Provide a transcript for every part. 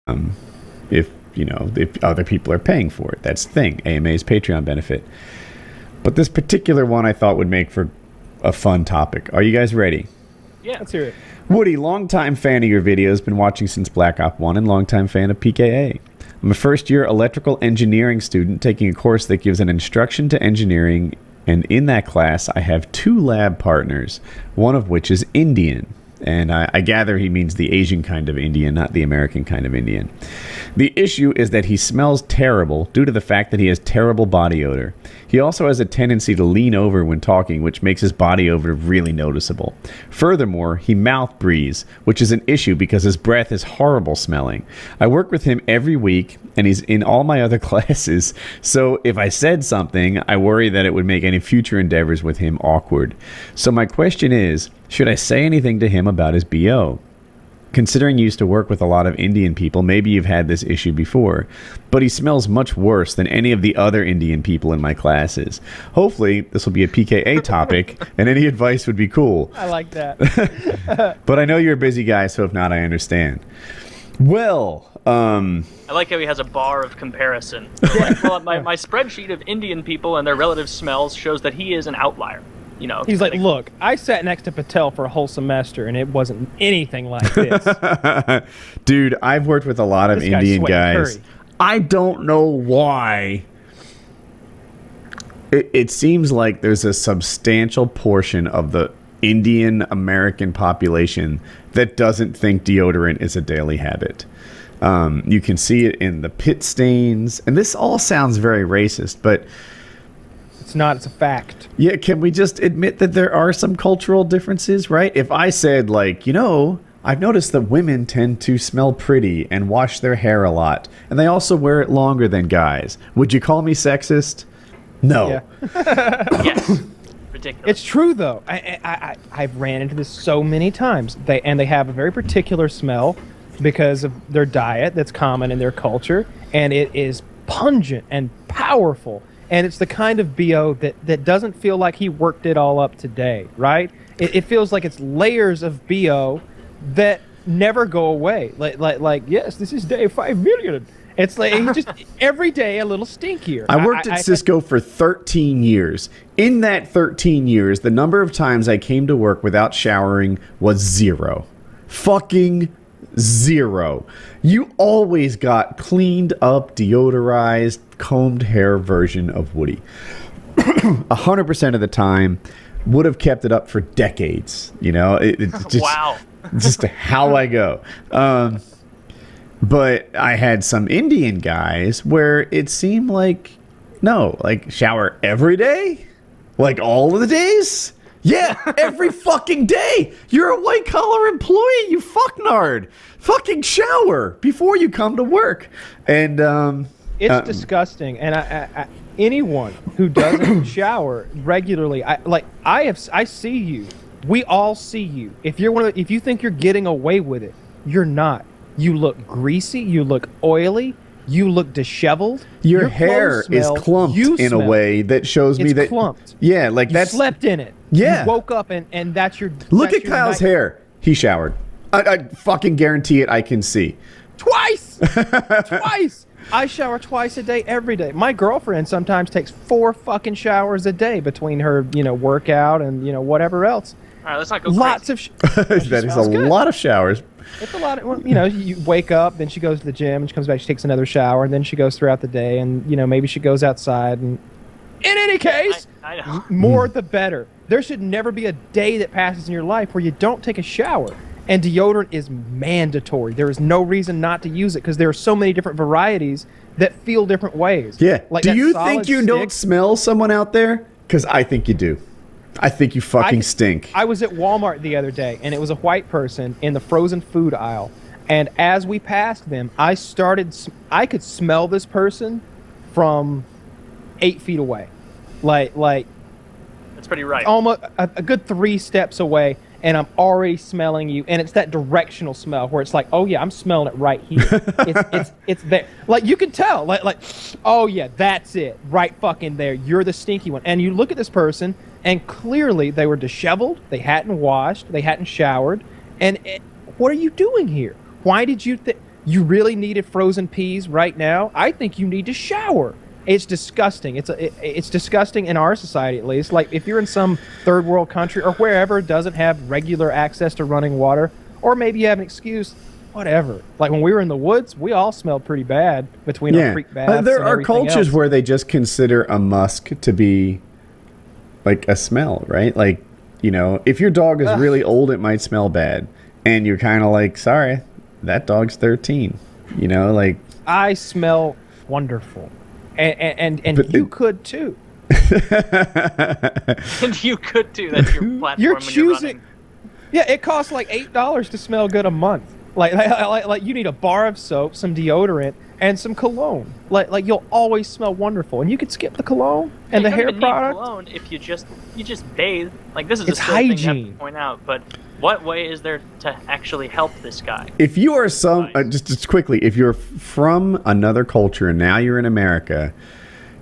if if other people are paying for it. That's the thing. AMA's Patreon benefit. But this particular one I thought would make for a fun topic. Are you guys ready? Yeah, let's hear it. Woody, longtime fan of your videos, been watching since Black Ops 1 and longtime fan of PKA. I'm a first-year electrical engineering student taking a course that gives an introduction to engineering, and in that class I have 2 lab partners, one of which is Indian. And I gather he means the Asian kind of Indian, not the American kind of Indian. The issue is that he smells terrible due to the fact that he has terrible body odor. He also has a tendency to lean over when talking, which makes his body odor really noticeable. Furthermore, he mouth breathes, which is an issue because his breath is horrible smelling. I work with him every week, and he's in all my other classes, so if I said something, I worry that it would make any future endeavors with him awkward. So my question is, should I say anything to him about his BO? Considering you used to work with a lot of Indian people, maybe you've had this issue before, but he smells much worse than any of the other Indian people in my classes. Hopefully, this will be a PKA topic, and any advice would be cool. I like that. But I know you're a busy guy, so if not, I understand. Well, I like how he has a bar of comparison. Like, well, my spreadsheet of Indian people and their relative smells shows that he is an outlier. You know, he's like, look, I sat next to Patel for a whole semester, and it wasn't anything like this. Dude, I've worked with a lot of Indian guys. I don't know why. It seems like there's a substantial portion of the Indian American population that doesn't think deodorant is a daily habit. You can see it in the pit stains, and this all sounds very racist, but it's not. It's a fact. Yeah, can we just admit that there are some cultural differences, right? If I said, like, I've noticed that women tend to smell pretty and wash their hair a lot, and they also wear it longer than guys, would you call me sexist? No. Yeah. Yes. Ridiculous. It's true, though. I've ran into this so many times. They have a very particular smell because of their diet that's common in their culture, and it is pungent and powerful. And it's the kind of BO that doesn't feel like he worked it all up today, right? It feels like it's layers of BO that never go away. Like yes, this is day 5 million. It's like he just every day a little stinkier. I worked at Cisco for 13 years. In that 13 years, the number of times I came to work without showering was 0. Fucking 0. You always got cleaned up, deodorized, combed hair version of Woody. 100% of the time, would have kept it up for decades. It's just, wow. Just how I go. But I had some Indian guys where it seemed like, no, like shower every day? Like all of the days? Yeah, every fucking day. You're a white-collar employee, you fucknard. Fucking shower before you come to work. And it's disgusting. And I anyone who doesn't shower regularly, I see you. We all see you. If you think you're getting away with it, you're not. You look greasy. You look oily. You look disheveled. Your hair is clumped in a way that shows me that. It's clumped. Yeah, like you that's. slept in it. Yeah. You woke up and that's your. Look at Kyle's hair. He showered. I fucking guarantee it. I can see. Twice. Twice. I shower twice a day, every day. My girlfriend sometimes takes 4 fucking showers a day between her, workout and whatever else. All right, let's not go Lots crazy. of. That is a lot of showers. It's a lot of, you wake up, then she goes to the gym, and she comes back, she takes another shower, and then she goes throughout the day, and, maybe she goes outside. And in any case, I know. more the better. There should never be a day that passes in your life where you don't take a shower. And deodorant is mandatory. There is no reason not to use it because there are so many different varieties that feel different ways. Yeah. Like do you think you don't smell someone out there? Because I think you do. I think you fucking stink. I was at Walmart the other day, and it was a white person in the frozen food aisle. And as we passed them, I could smell this person from 8 feet away. Like That's pretty right. Almost a good 3 steps away, and I'm already smelling you. And it's that directional smell where it's like, oh yeah, I'm smelling it right here. it's there. Like you can tell. Like, oh yeah, that's it. Right fucking there. You're the stinky one. And you look at this person, and clearly they were disheveled. They hadn't washed. They hadn't showered. And what are you doing here? Why did you you really needed frozen peas right now, I think you need to shower. It's disgusting. It's disgusting in our society, at least. Like, if you're in some third world country or wherever doesn't have regular access to running water, or maybe you have an excuse, whatever. Like, when we were in the woods, we all smelled pretty bad between our creek baths. There and are everything cultures else. where they just consider a musk to be like a smell, right? Like, you know, if your dog is really old, it might smell bad. And you're kind of like, sorry, that dog's 13. You know, like... I smell wonderful. And you could too. And you could too. That's your platform You're when you're choosing. running. Yeah, it costs like $8 to smell good a month. Like you need a bar of soap, some deodorant, and some cologne. Like you'll always smell wonderful, and you could skip the cologne and the you hair don't even product. need cologne if you just bathe. Like, this is It's a silly thing you have hygiene. to point out, but what way is there to actually help this guy? If you are just quickly, if you're from another culture and now you're in America,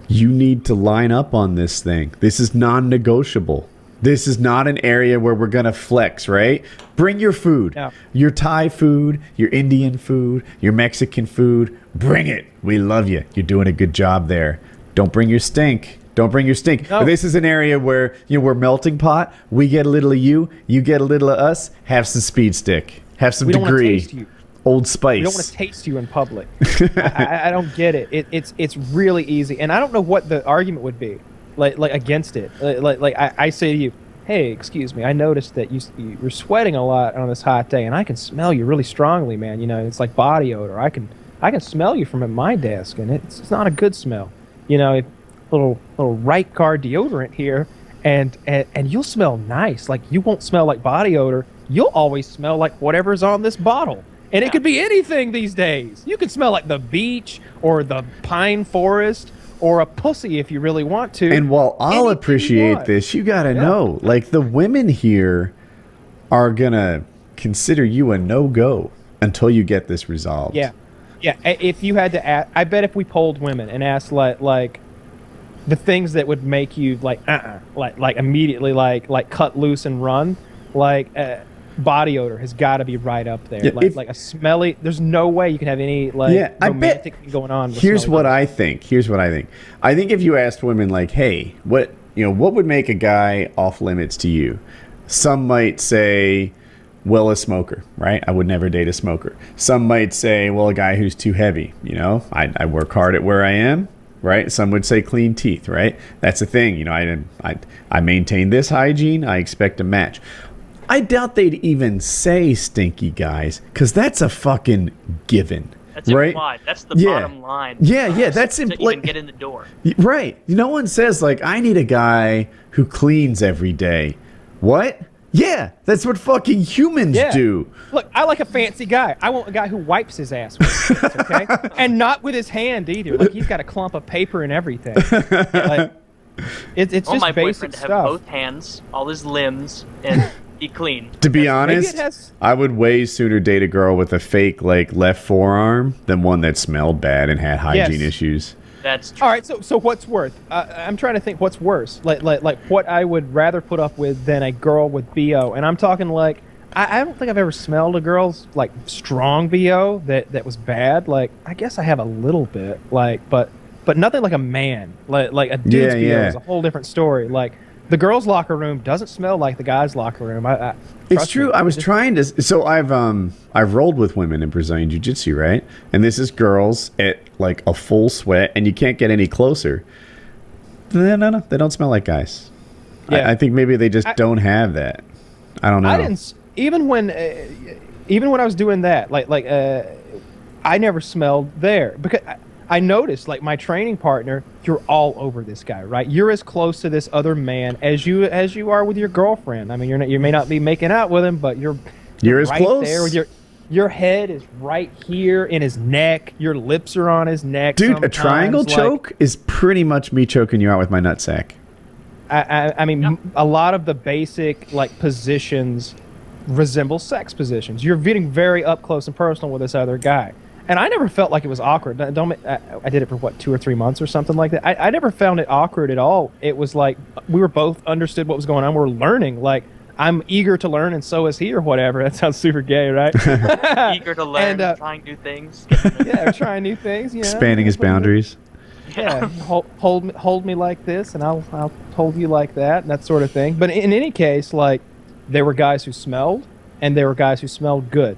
you need to line up on this thing. This is non-negotiable. This is not an area where we're going to flex, right? Bring your food. No. Your Thai food, your Indian food, your Mexican food. Bring it. We love you. You're doing a good job there. Don't bring your stink. Don't bring your stink. No. This is an area where, you know, we're melting pot. We get a little of you. You get a little of us. Have some speed stick. Have some We don't want to degree. taste you. Old Spice. We don't want to taste you in public. I don't get it. It's really easy, and I don't know what the argument would be, like against it. Like I say to you, hey, excuse me, I noticed that you're sweating a lot on this hot day, and I can smell you really strongly, man. You know, it's like body odor. I can smell you from at my desk, and it's not a good smell. You know, little right guard deodorant here, and you'll smell nice. Like, you won't smell like body odor. You'll always smell like whatever's on this bottle. And it could be anything these days. You could smell like the beach or the pine forest or a pussy if you really want to. And while I'll Anything you appreciate want. this, you got to know, like, the women here are going to consider you a no-go until you get this resolved. Yeah. Yeah. If you had to ask, I bet if we polled women and asked like the things that would make you like immediately like cut loose and run, body odor has got to be right up there. Yeah, like a smelly. There's no way you can have any romantic thing going on. With Here's smelly what odor. I think. I think if you asked women, like, hey, what would make a guy off limits to you? Some might say, well, a smoker, right? I would never date a smoker. Some might say, well, a guy who's too heavy. You know, I work hard at where I am. Right? Some would say clean teeth, right? That's the thing. You know, I maintain this hygiene. I expect a match. I doubt they'd even say stinky guys, because that's a fucking given. That's right? implied. That's the bottom line. Yeah, that's to even get in the door. Right. No one says, like, I need a guy who cleans every day. What? Yeah, that's what fucking humans do. Look, I like a fancy guy. I want a guy who wipes his ass with his hands, okay? And not with his hand either. Like, he's got a clump of paper and everything. Like, it's I just want my basic boyfriend to have stuff. both hands, all his limbs, and be clean. To be Maybe honest, it has- I would way sooner date a girl with a fake, like, left forearm than one that smelled bad and had hygiene issues. That's true. All right, so what's worse? I'm trying to think what's worse. Like what I would rather put up with than a girl with BO. And I'm talking like, I don't think I've ever smelled a girl's like strong BO that was bad. Like, I guess I have a little bit, like, but nothing like a man. Like a dude's BO is a whole different story. Like, the girls' locker room doesn't smell like the guys' locker room. It's true. I was trying to. So I've rolled with women in Brazilian Jiu-Jitsu, right? And this is girls at like a full sweat, and you can't get any closer. No, they don't smell like guys. Yeah. I think maybe they just don't have that. I don't know. I didn't even when I was doing that. I never smelled there because I noticed, like, my training partner, you're all over this guy, right? You're as close to this other man as you are with your girlfriend. I mean, you may not be making out with him, but you're as right close. there with your head is right here in his neck. Your lips are on his neck. Dude, a sometimes, triangle choke is pretty much me choking you out with my nutsack. I mean, a lot of the basic like positions resemble sex positions. You're getting very up close and personal with this other guy. And I never felt like it was awkward. I did it for, 2 or 3 months or something like that. I never found it awkward at all. It was like we were both understood what was going on. We were learning. Like, I'm eager to learn, and so is he, or whatever. That sounds super gay, right? Eager to learn, And, trying new things. Yeah, trying new things. You know? Expanding his boundaries. Yeah, hold me like this, and I'll hold you like that, and that sort of thing. But in any case, like, there were guys who smelled, and there were guys who smelled good.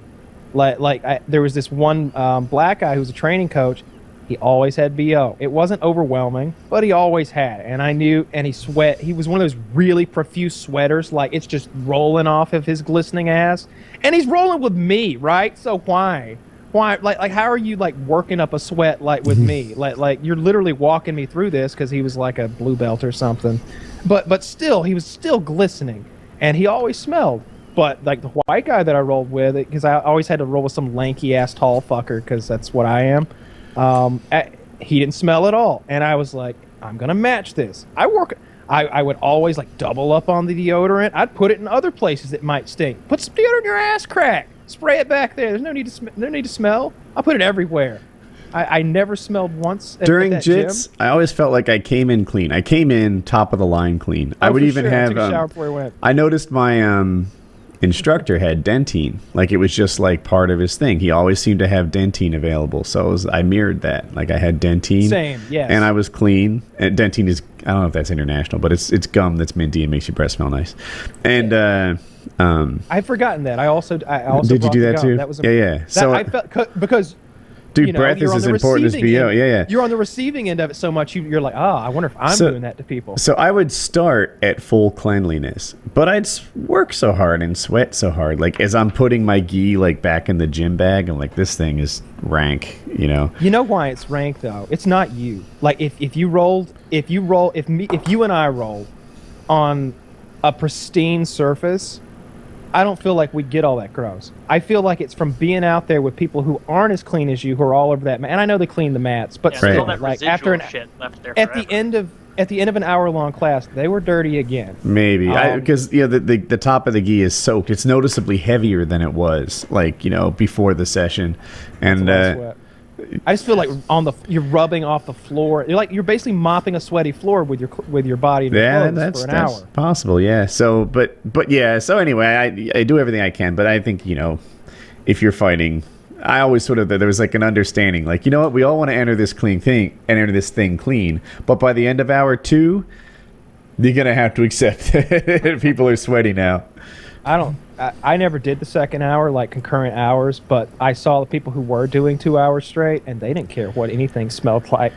There was this one black guy who was a training coach. He always had BO. It wasn't overwhelming, but he always had. And I knew, and he was one of those really profuse sweaters, like it's just rolling off of his glistening ass. And he's rolling with me, right? So why? Like how are you like working up a sweat like with me? Like you're literally walking me through this, because he was like a blue belt or something. But still, he was still glistening, and he always smelled. But like the white guy that I rolled with, because I always had to roll with some lanky ass tall fucker, because that's what I am. He didn't smell at all, and I was like, I'm gonna match this. I would always like double up on the deodorant. I'd put it in other places that might stink. Put some deodorant in your ass crack. Spray it back there. There's no need to smell. I put it everywhere. I never smelled once during at that jits. gym. I always felt like I came in clean. I came in top of the line clean. I would for even sure. have. I took a shower before I went. I noticed my instructor had Dentine. Like it was just like part of his thing. He always seemed to have Dentine available. So I mirrored that. Like I had Dentine. Same, yes. And I was clean. And Dentine is, I don't know if that's international, but it's gum that's minty and makes your breath smell nice. And I've forgotten that. I also did you do that gum. too? That was yeah. So I felt because. Dude, breath is as important as BO. Yeah. You're on the receiving end of it so much, you're like, I wonder if I'm doing that to people. So I would start at full cleanliness, but I'd work so hard and sweat so hard. Like as I'm putting my gi like back in the gym bag, I'm like, this thing is rank, you know. You know why it's rank though? It's not you. Like if you and I rolled on a pristine surface, I don't feel like we get all that gross. I feel like it's from being out there with people who aren't as clean as you, who are all over that mat. And I know they clean the mats, but still, still, that like after shit left there at forever. the end of an hour-long class, they were dirty again. Maybe because the top of the gi is soaked. It's noticeably heavier than it was, like before the session, and I just feel like you're rubbing off the floor. You're basically mopping a sweaty floor with your body and your clothes for an hour. That's possible. Yeah. So, but yeah. So anyway, I do everything I can, but I think if you're fighting, I always sort of there was like an understanding, like what, we all want to enter this thing clean, but by the end of hour 2, you're gonna have to accept that people are sweaty now. I never did the second hour, like concurrent hours, but I saw the people who were doing 2 hours straight, and they didn't care what anything smelled like.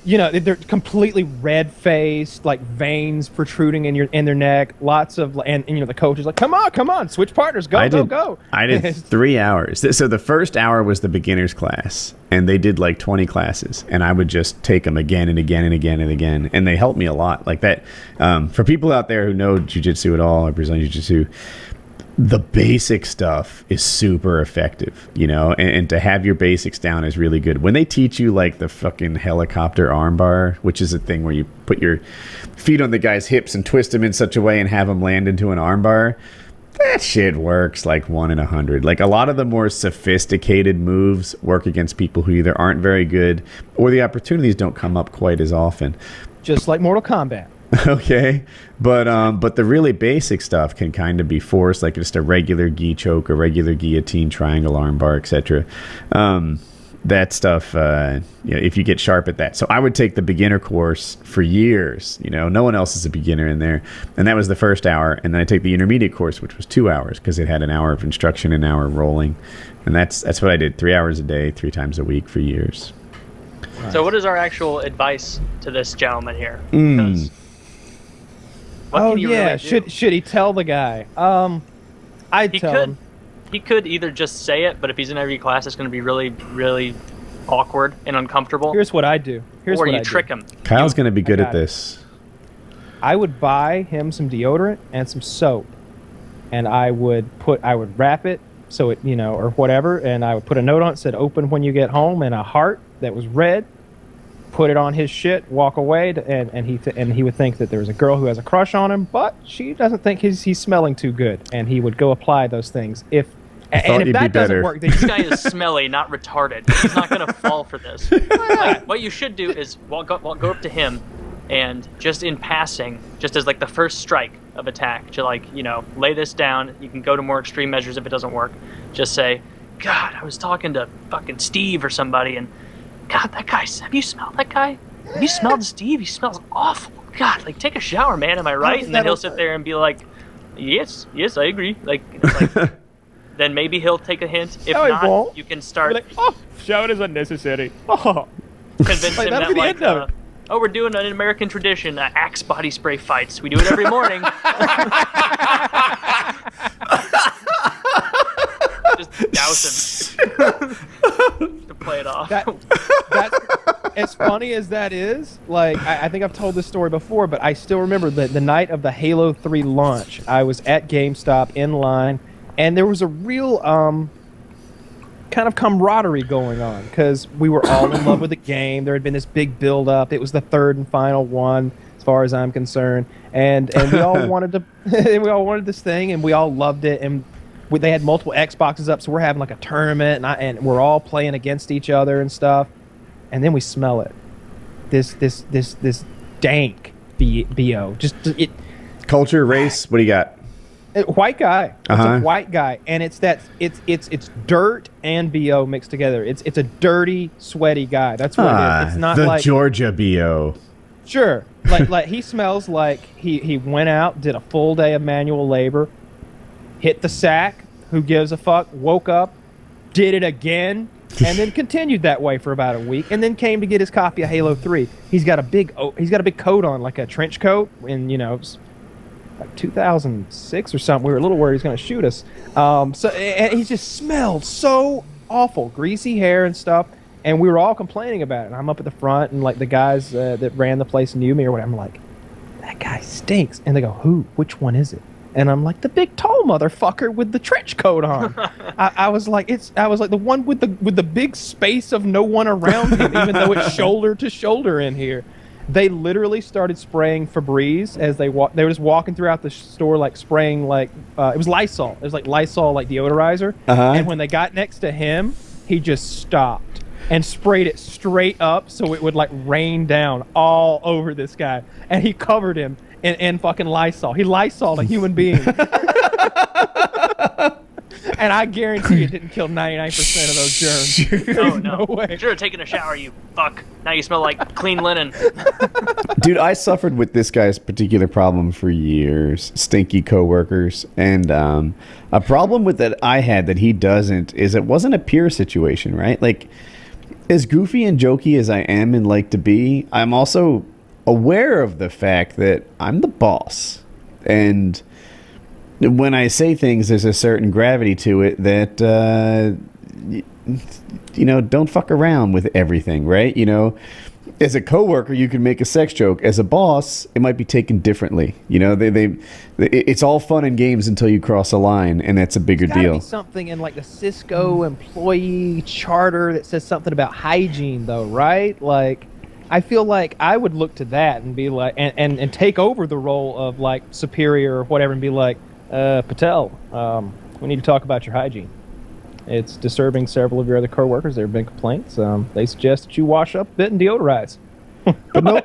They're completely red-faced, like veins protruding in their neck. Lots of, and the coach is like, "Come on, switch partners, go." I did 3 hours. So the first hour was the beginners class, and they did like 20 classes, and I would just take them again and again and again and again, and they helped me a lot. Like that, for people out there who know jiu-jitsu at all, or Brazilian jiu-jitsu, the basic stuff is super effective, and to have your basics down is really good. When they teach you like the fucking helicopter armbar, which is a thing where you put your feet on the guy's hips and twist them in such a way and have them land into an armbar, that shit works like 1 in 100. Like a lot of the more sophisticated moves work against people who either aren't very good or the opportunities don't come up quite as often. Just like Mortal Kombat. Okay, but the really basic stuff can kind of be forced, like just a regular gi choke, a regular guillotine, triangle armbar, etc. That stuff, if you get sharp at that. So I would take the beginner course for years. No one else is a beginner in there, and that was the first hour. And then I take the intermediate course, which was 2 hours, because it had an hour of instruction, an hour of rolling, and that's what I did. 3 hours a day, 3 times a week for years. So what is our actual advice to this gentleman here? Because what can you really do? Should he tell the guy? I'd tell him. He could either just say it, but if he's in every class, it's going to be really, really awkward and uncomfortable. Here's what I do. Or you trick him. Kyle's going to be good at this. I would buy him some deodorant and some soap, and I would wrap it so it, or whatever, and I would put a note on it that said "Open when you get home" and a heart that was red. Put it on his shit, walk away, and he would think that there was a girl who has a crush on him, but she doesn't think he's smelling too good, and he would go apply those things. If that doesn't work, then this guy is smelly, not retarded. He's not going to fall for this. Like, what you should do is go up to him, and just in passing, just as like the first strike, of attack to, like, you know, lay this down. You can go to more extreme measures if it doesn't work. Just say, God, I was talking to fucking Steve or somebody, and God, that guy, have you smelled that guy? Have you smelled Steve? He smells awful. God, like, take a shower, man, am I right? And then he'll sit there and be like, yes, I agree. Like, it's like then maybe he'll take a hint. If not, you can start. Like, oh, shower is unnecessary. Oh. Convince him that, like, oh, we're doing an American tradition, Axe body spray fights. We do it every morning. Just douse him to play it off. That's as funny as that is. Like, I think I've told this story before, but I still remember the night of the Halo 3 launch. I was at GameStop in line, and there was a real kind of camaraderie going on because we were all in love with the game. There had been this big build-up. It was the third and final one, as far as I'm concerned, and we all wanted to. We all wanted this thing, and we all loved it. And they had multiple Xboxes up, so we're having like a tournament, and we're all playing against each other and stuff. And then we smell it. This dank BO. Just it. Culture, race. What do you got? White guy. It's a white guy, and it's dirt and BO mixed together. It's a dirty, sweaty guy. That's what it is. It's not the like Georgia BO. Sure, like he smells like he went out, did a full day of manual labor, hit the sack. Who gives a fuck? Woke up, did it again, and then continued that way for about a week, and then came to get his copy of Halo 3. He's got a big coat on, like a trench coat, and you know. Like 2006 or something. We were a little worried he was going to shoot us. And he just smelled so awful, greasy hair and stuff. And we were all complaining about it. And I'm up at the front, and like the guys that ran the place knew me or whatever. I'm like, that guy stinks. And they go, who? Which one is it? And I'm like, the big tall motherfucker with the trench coat on. I was like the one with the big space of no one around him, even though it's shoulder to shoulder in here. They literally started spraying Febreze as they walked. They were just walking throughout the store, like spraying, like it was Lysol. It was like Lysol, like deodorizer. And when they got next to him, he just stopped and sprayed it straight up, so it would like rain down all over this guy. And he covered him in fucking Lysol. He Lysoled a human being. And I guarantee it didn't kill 99% of those germs. Oh, no. No way. You should have taken a shower, you fuck. Now you smell like clean linen. Dude, I suffered with this guy's particular problem for years. Stinky coworkers. And a problem with that I had that he doesn't is it wasn't a peer situation, right? Like, as goofy and jokey as I am and like to be, I'm also aware of the fact that I'm the boss. And when I say things, there's a certain gravity to it that, you know, don't fuck around with everything, right? You know, as a coworker, you can make a sex joke. As a boss, it might be taken differently. You know, it's all fun and games until you cross a line, and that's a bigger deal. Be something in like the Cisco employee charter that says something about hygiene, though, right? Like, I feel like I would look to that and be like, and take over the role of like superior or whatever, and be like, Patel, we need to talk about your hygiene. It's disturbing several of your other coworkers. There have been complaints. They suggest that you wash up a bit and deodorize. But no,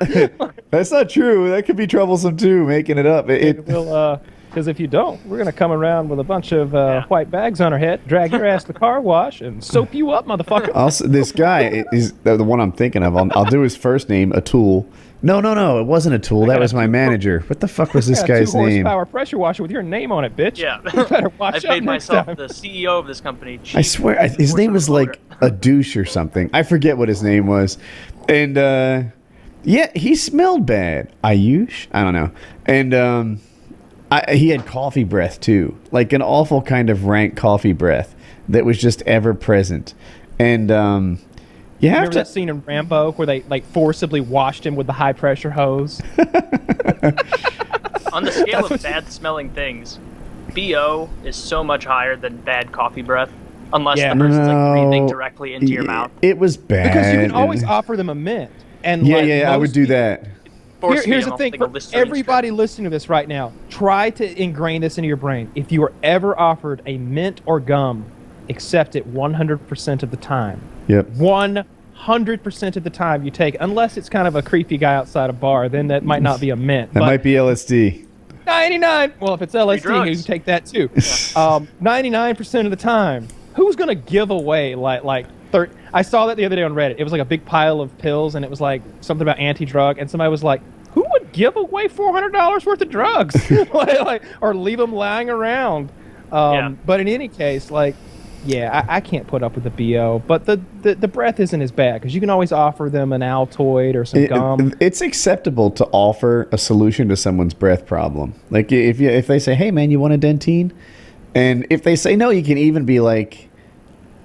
that's not true. That could be troublesome too, making it up. Because if you don't, we're going to come around with a bunch of white bags on our head, drag your ass to the car wash, and soap you up, motherfucker. Also, this guy is the one I'm thinking of. I'll do his first name, Atul. No, it wasn't Atul. That was my manager. What the fuck was this guy's name? 2-horsepower pressure washer with your name on it, bitch. Yeah. You better watch I out made next myself time. the CEO of this company. I swear, his name was like a douche or something. I forget what his name was. And, yeah, he smelled bad. Ayush? I don't know. And, he had coffee breath, too. Like an awful kind of rank coffee breath that was just ever present. And, you have remember that scene in Rambo where they like forcibly washed him with the high pressure hose? On the scale of bad smelling things, BO is so much higher than bad coffee breath, unless the person's like breathing directly into your mouth. It was bad. Because you can always offer them a mint. And I would do that. Here's the thing, for everybody listening to this right now, try to ingrain this into your brain. If you are ever offered a mint or gum, accept it 100% of the time. Yep. 100% of the time you take, unless it's kind of a creepy guy outside a bar, then that might not be a mint. That might be LSD. 99. Well, if it's LSD, you drugs. can take that too. 99% of the time, who's gonna give away like 30? I saw that the other day on Reddit. It was like a big pile of pills, and it was like something about anti-drug, and somebody was like, "Who would give away $400 worth of drugs, or leave them lying around?" But in any case, like, yeah, I can't put up with the BO, but the breath isn't as bad because you can always offer them an Altoid or some gum. It's acceptable to offer a solution to someone's breath problem. Like if they say, "Hey man, you want a Dentine?" And if they say no, you can even be like,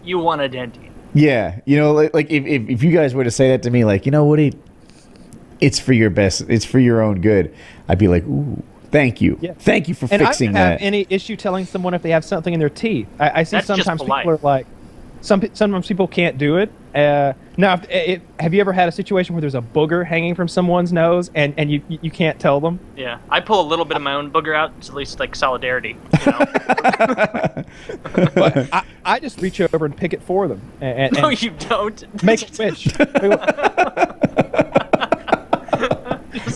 You want a Dentine. yeah, you know, like if you guys were to say that to me, like, you know, Woody, it's for your best, it's for your own good, I'd be like, ooh, thank you. Yeah. Thank you for And fixing I don't have that. any issue telling someone if they have something in their teeth. I see That's just sometimes people polite. are like, sometimes people can't do it. Now, have you ever had a situation where there's a booger hanging from someone's nose and you can't tell them? Yeah, I pull a little bit of my own booger out. It's at least like solidarity. You know? But I just reach over and pick it for them. And No, you don't. make a wish. Just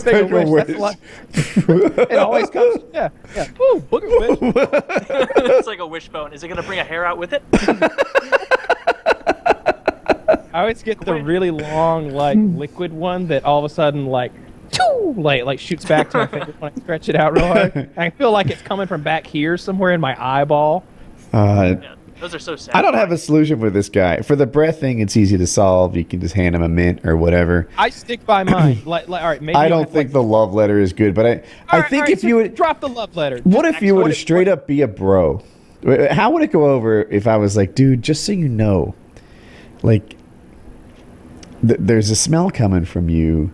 make a Make a wish. That's a lot. It always comes. Yeah. Ooh, booger wish. It's like a wishbone. Is it gonna bring a hair out with it? I always get the really long, like, liquid one that all of a sudden, like shoots back to my finger when I stretch it out real hard. And I feel like it's coming from back here somewhere in my eyeball. Yeah, those are so sad. I don't have a solution for this guy. For the breath thing, it's easy to solve. You can just hand him a mint or whatever. I stick by mine. All right, maybe I you'll don't have, think like, the love letter is good, but I think if so you would drop the love letter. What if you were to What- straight up be a bro? How would it go over if I was like, dude, just so you know, like, there's a smell coming from you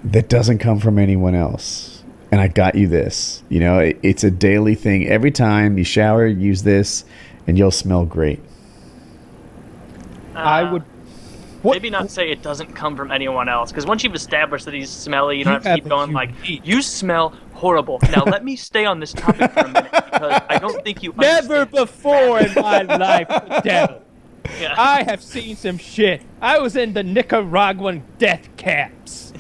that doesn't come from anyone else. And I got you this. You know, it's a daily thing. Every time you shower, use this, and you'll smell great. I would. What, Maybe not say it doesn't come from anyone else, because once you've established that he's smelly, you don't have to keep going like, you smell horrible. Now let me stay on this topic for a minute, because I don't think you Never understand. before in my life, devil. Yeah. I have seen some shit. I was in the Nicaraguan death camps.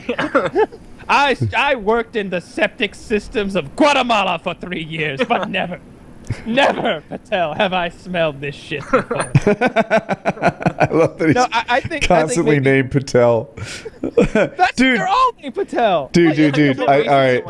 I worked in the septic systems of Guatemala for 3 years, but never, Patel, have I smelled this shit before. I love that he's No, I think constantly maybe- named Patel. That's Dude. they're all named Patel. Dude. All All right.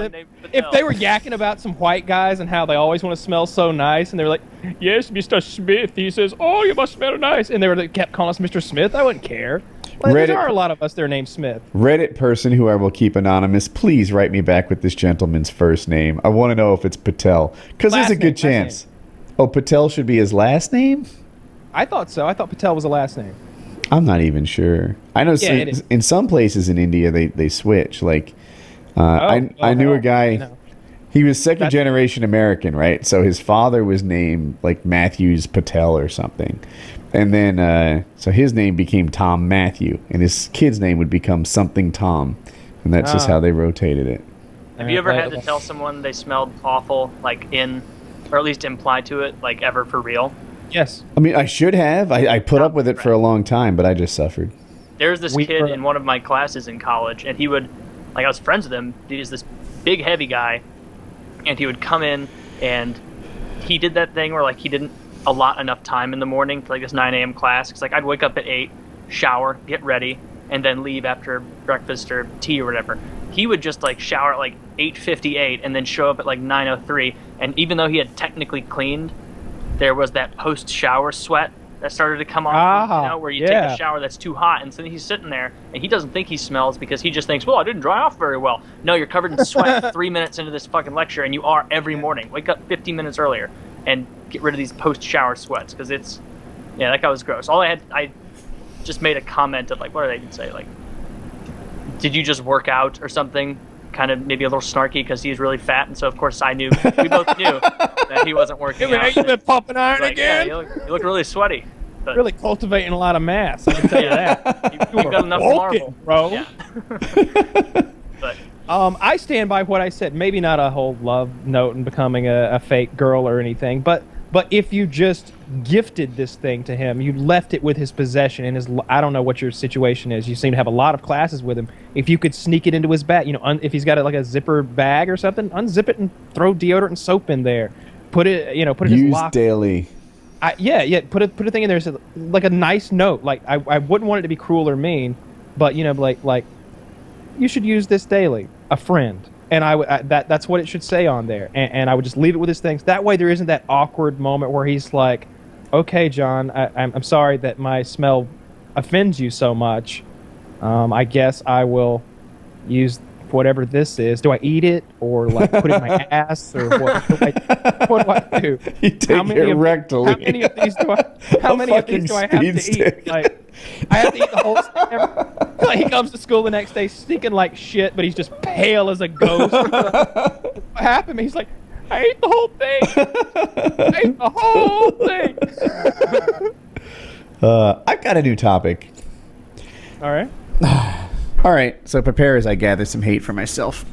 If they were yakking about some white guys and how they always want to smell so nice, and they were like, "Yes, Mr. Smith," he says, "Oh, you must smell nice," and they kept calling us Mr. Smith, I wouldn't care. Like, Reddit- there are a lot of us that are named Smith. Reddit person who I will keep anonymous, please write me back with this gentleman's first name. I want to know if it's Patel, because there's Last a good name, chance. Oh, Patel should be his last name? I thought so. I thought Patel was the last name. I'm not even sure. I know Yeah, it is. in some places in India they switch. Like I knew hell, a guy. no. He was second That's- generation American, right? So his father was named like Matthews Patel or something, and then so his name became Tom Matthew, and his kid's name would become something Tom, and that's just Ah. how they rotated it. Have you ever had to tell someone they smelled awful, like or at least imply to it, like ever for real? Yes. I mean, I should have. I put up with it for a long time, but I just suffered. There's this We kid were- in one of my classes in college, and he would, like, I was friends with him. He's this big, heavy guy, and he would come in, and he did that thing where, like, he didn't allot enough time in the morning for, like, this 9 a.m. class. Because, like, I'd wake up at 8, shower, get ready, and then leave after breakfast or tea or whatever. He would just, like, shower at, like, 8:58 and then show up at, like, 9:03. And even though he had technically cleaned, there was that post-shower sweat that started to come off, you know, where you take a shower that's too hot, and so he's sitting there, and he doesn't think he smells because he just thinks, well, I didn't dry off very well. No, you're covered in sweat 3 minutes into this fucking lecture, and you are every morning. Wake up 15 minutes earlier and get rid of these post-shower sweats, because it's, yeah, that guy was gross. I just made a comment of, like, what did I even say? Like, did you just work out or something? Kind of maybe a little snarky because he's really fat, and so of course we both knew that he wasn't working out. You been pumping iron Like, yeah, again? you look really sweaty. But Really cultivating a lot of mass. I can tell you that. you've got enough Vulcan, marble, bro. Yeah. But I stand by what I said. Maybe not a whole love note and becoming a fake girl or anything, but But if you just gifted this thing to him, you left it with his possession and his, I don't know what your situation is. You seem to have a lot of classes with him. If you could sneak it into his bag, if he's got like a zipper bag or something, unzip it and throw deodorant and soap in there. Put it in his locker. Use daily. Put a thing in there, so, like a nice note. Like I wouldn't want it to be cruel or mean, but like you should use this daily. A friend. And that's what it should say on there. And I would just leave it with his things. That way there isn't that awkward moment where he's like, okay, John, I'm sorry that my smell offends you so much. I guess I will use whatever this is. Do I eat it or like put it in my ass or what? What do I do? You take it rectally. How many of these do I have to eat? Like, I have to eat the whole thing. Like, he comes to school the next day stinking like shit, but he's just pale as a ghost. What happened? He's like, I ate the whole thing. I ate the whole thing. I've got a new topic. All right. All right, so prepare as I gather some hate for myself.